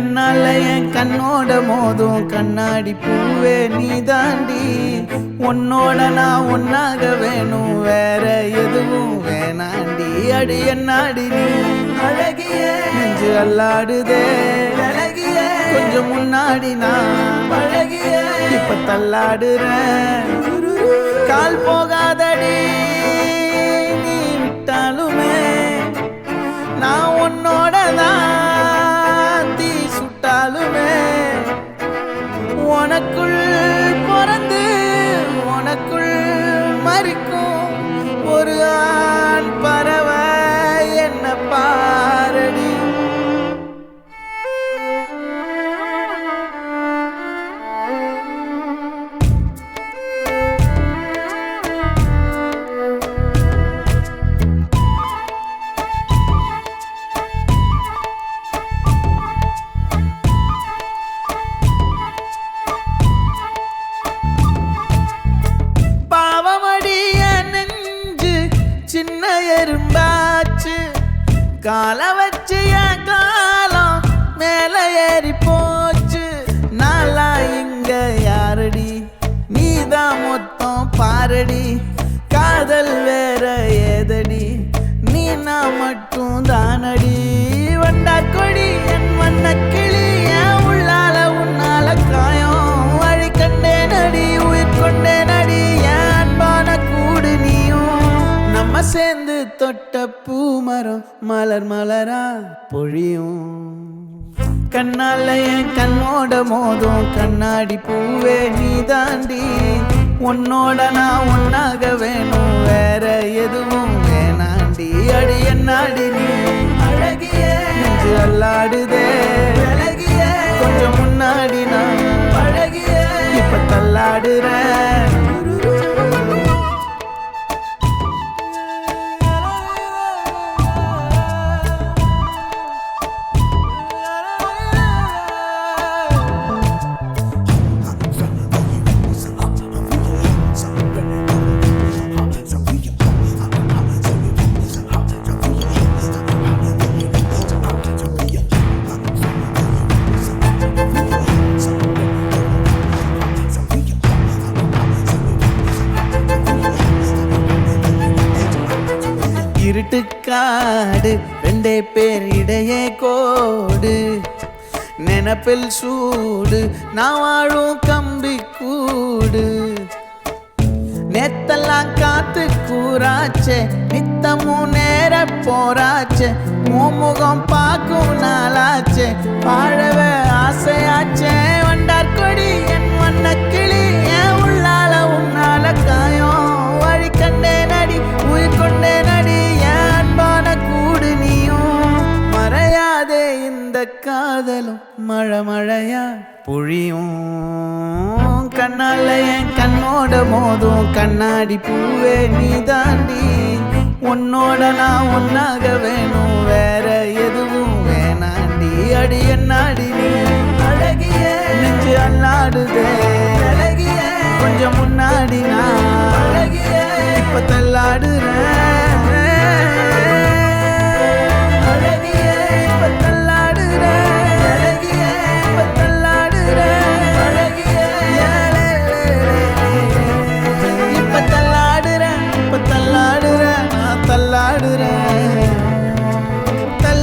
கண்ணால என் கண்ணோட மோதும் கண்ணாடி பூவே நீ தாண்டி. உன்னோட நான் ஒன்னாக வேணும், வேற எதுவும் வேணாண்டி. அடி என்னாடி நீ அழகிய நெஞ்சு அல்லாடுதே அழகிய. கொஞ்சம் முன்னாடி நான் அழகிய இப்ப தள்ளாடுறேன். கால் போகாதடி நீ விட்டாலுமே, நான் உன்னோட தான் தீ சுட்டாலுமே. உனக்குள் பிறந்து உனக்குள் மறிக்கும் ஒரு ஆண் பறவை என்ன பாரடி. சின்ன எறும்பாச்சு கால வச்சு என் காலம் மேல ஏறி போச்சு. நாளா இங்க யாரடி நீதான் மொத்தம் பாரடி. காதல் வேற ஏதடி நீ நான் மட்டும் தானடி. வண்டா கொடி என் வண்ண கிளி என் உள்ளால உன்னால காயம் வழி கண்டே நடி உயிர் கொண்டே நடி. என் அன்பான கூடு நீயும் நம்ம சேர்ந்து தொட்ட பூமரம் மலர் மலரா பொழியும். கண்ணால என் கண்ணோட மோதும் கண்ணாடி பூவே நீ தாண்டி. உன்னோட நான் ஒன்னாக வேணும், வேற எதுவும் வேணாண்டி. அடி என்னாடி நீ அழகிய நெஞ்சு அல்லாடுதே அழகிய. கொஞ்சம் முன்னாடி நான் அழகிய இப்ப தள்ளாடுறேன். இருட்டுக்காடு ரெண்டே பேர் இடையே கோடு. நினப்பில் சூடு நான் வாழும் கம்பி கூடு. நேத்தெல்லாம் காத்து கூறாச்சே நித்தமும் நேர போராச்சே. முகம் பார்க்கும் நாளாச்சே வாழவே ஆசையாச்சே. வண்டார் கொடி என் வண்ண கிளி என் உள்ளால உன்னால காயம் வழி கண்டே நடி உயிர் கொண்டே நடி. என் அன்பான கூடு நீயும் மறையாதே இந்த காதலும் மழை மழையா பொழியும். கண்ணால என் கண்ணோட மோதும் கண்ணாடி பூவே நீ தாண்டி. உன்னோட நான் ஒன்னாக வேணும், வேற எதுவும் வேணாண்டி. அடி என்னாடி நீ அழகிய நெஞ்சு அல்லாடுதே அழகிய. கொஞ்சம் முன்னாடி நான் அழகிய இப்ப தள்ளாடுறேன். அழகிய இப்ப தள்ளாடுறேன் அழகிய இப்ப தள்ளாடுறேன் அழகிய. இப்ப தள்ளாடுறேன் நான் தள்ளாடுறேன்.